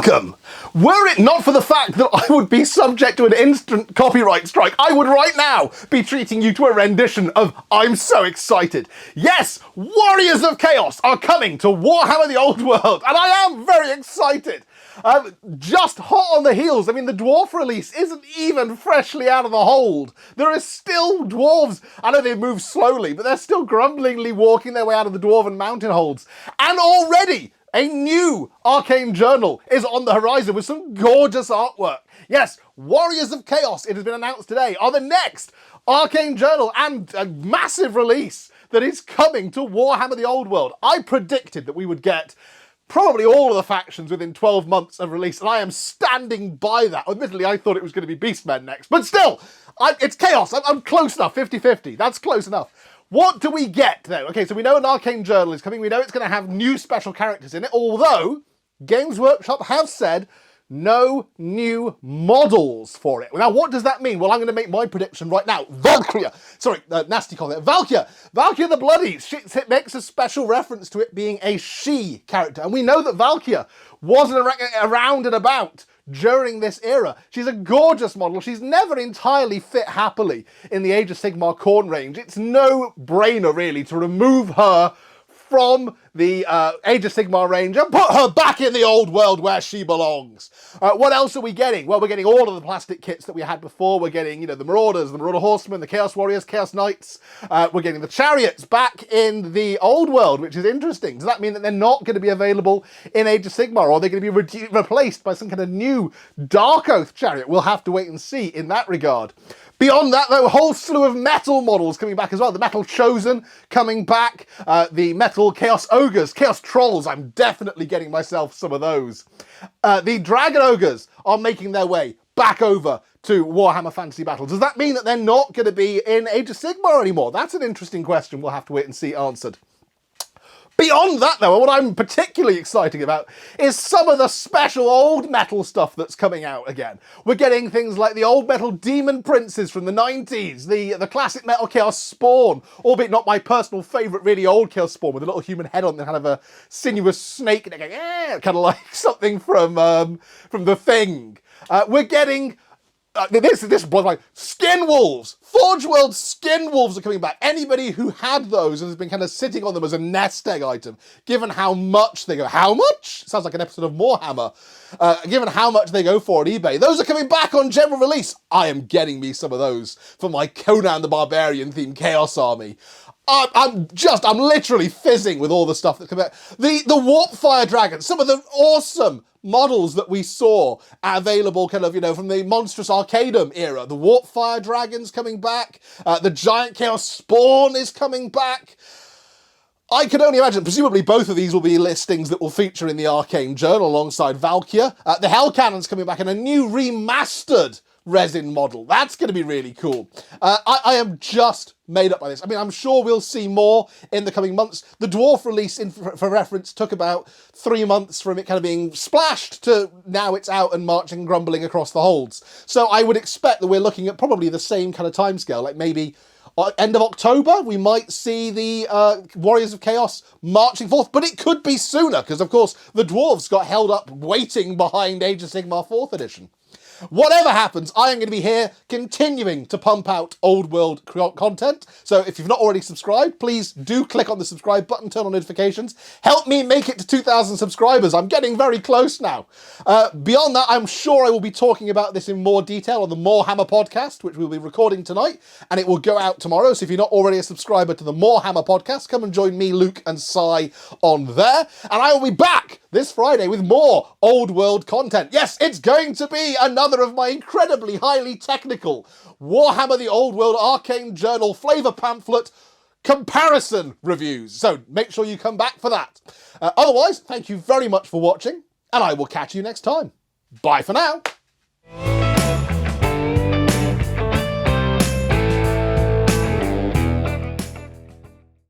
Welcome! Were it not for the fact that I would be subject to an instant copyright strike, I would right now be treating you to a rendition of I'm So Excited. Yes, Warriors of Chaos are coming to Warhammer The Old World, and I am very excited. Just hot on the heels. I mean, the dwarf release isn't even freshly out of the hold. There are still dwarves. I know they move slowly, but they're still grumblingly walking their way out of the dwarven mountain holds. And already, a new Arcane Journal is on the horizon with some gorgeous artwork. Yes, Warriors of Chaos, it has been announced today, are the next Arcane Journal and a massive release that is coming to Warhammer The Old World. I predicted that we would get probably all of the factions within 12 months of release, and I am standing by that. Admittedly, I thought it was going to be Beastmen next, but still, it's Chaos. I'm close enough, 50-50. That's close enough. What do we get, though? Okay, so we know an Arcane Journal is coming. We know it's going to have new special characters in it, although Games Workshop have said no new models for it. Now, what does that mean? Well, I'm going to make my prediction right now. Valkia! Sorry, nasty comment. Valkia! Valkia the Bloody! It makes a special reference to it being a she character. And we know that Valkia wasn't around and about during this era. She's a gorgeous model. She's never entirely fit happily in the Age of Sigmar Khorne range. It's no brainer, really, to remove her from the Age of Sigmar range and put her back in the old world where she belongs. What else are we getting? Well, we're getting all of the plastic kits that we had before. We're getting, the Marauders, the Marauder Horsemen, the Chaos Warriors, Chaos Knights. We're getting the Chariots back in the old world, which is interesting. Does that mean that they're not going to be available in Age of Sigmar, or are they going to be replaced by some kind of new Dark Oath chariot? We'll have to wait and see in that regard. Beyond that, though, a whole slew of metal models coming back as well. The Metal Chosen coming back, the Metal Chaos Ogres, Chaos Trolls, I'm definitely getting myself some of those. The Dragon Ogres are making their way back over to Warhammer Fantasy Battle. Does that mean that they're not going to be in Age of Sigmar anymore? That's an interesting question we'll have to wait and see answered. Beyond that, though, what I'm particularly excited about is some of the special old metal stuff that's coming out again. We're getting things like the old metal Demon Princes from the 90s, the classic Metal Chaos Spawn, albeit not my personal favourite really old Chaos Spawn with a little human head on the kind of a sinuous snake and going, kind of like something from The Thing. We're getting this was like Skin Wolves. Forge World Skin Wolves are coming back. Anybody who had those and has been kind of sitting on them as a nest egg item, given how much they go, how much? Sounds like an episode of Warhammer. Given how much they go for on eBay, those are coming back on general release. I am getting me some of those for my Conan the Barbarian themed Chaos Army. I'm literally fizzing with all the stuff that comes out. The Warp Fire Dragons, some of the awesome models that we saw available kind of, from the Monstrous Arcadum era. The Warp Fire Dragons coming back. The Giant Chaos Spawn is coming back. I can only imagine, presumably both of these will be listings that will feature in the Arcane Journal alongside Valkia. The Hell Cannon's coming back and a new remastered resin model. That's going to be really cool. I am just made up by this. I mean, I'm sure we'll see more in the coming months. The Dwarf release, for reference, took about 3 months from it kind of being splashed to now it's out and marching, grumbling across the holds. So I would expect that we're looking at probably the same kind of timescale, like maybe end of October, we might see the Warriors of Chaos marching forth, but it could be sooner, because of course the Dwarves got held up waiting behind Age of Sigmar 4th edition. Whatever happens, I am going to be here continuing to pump out old world content. So if you've not already subscribed, please do click on the subscribe button, turn on notifications. Help me make it to 2,000 subscribers. I'm getting very close now. Beyond that, I'm sure I will be talking about this in more detail on the Warhammer podcast, which we'll be recording tonight, and it will go out tomorrow. So if you're not already a subscriber to the Warhammer podcast, come and join me, Luke, and Sai on there. And I will be back this Friday with more old world content. Yes, it's going to be another of my incredibly highly technical Warhammer The Old World Arcane Journal flavor pamphlet comparison reviews. So make sure you come back for that. Otherwise, thank you very much for watching, and I will catch you next time. Bye for now.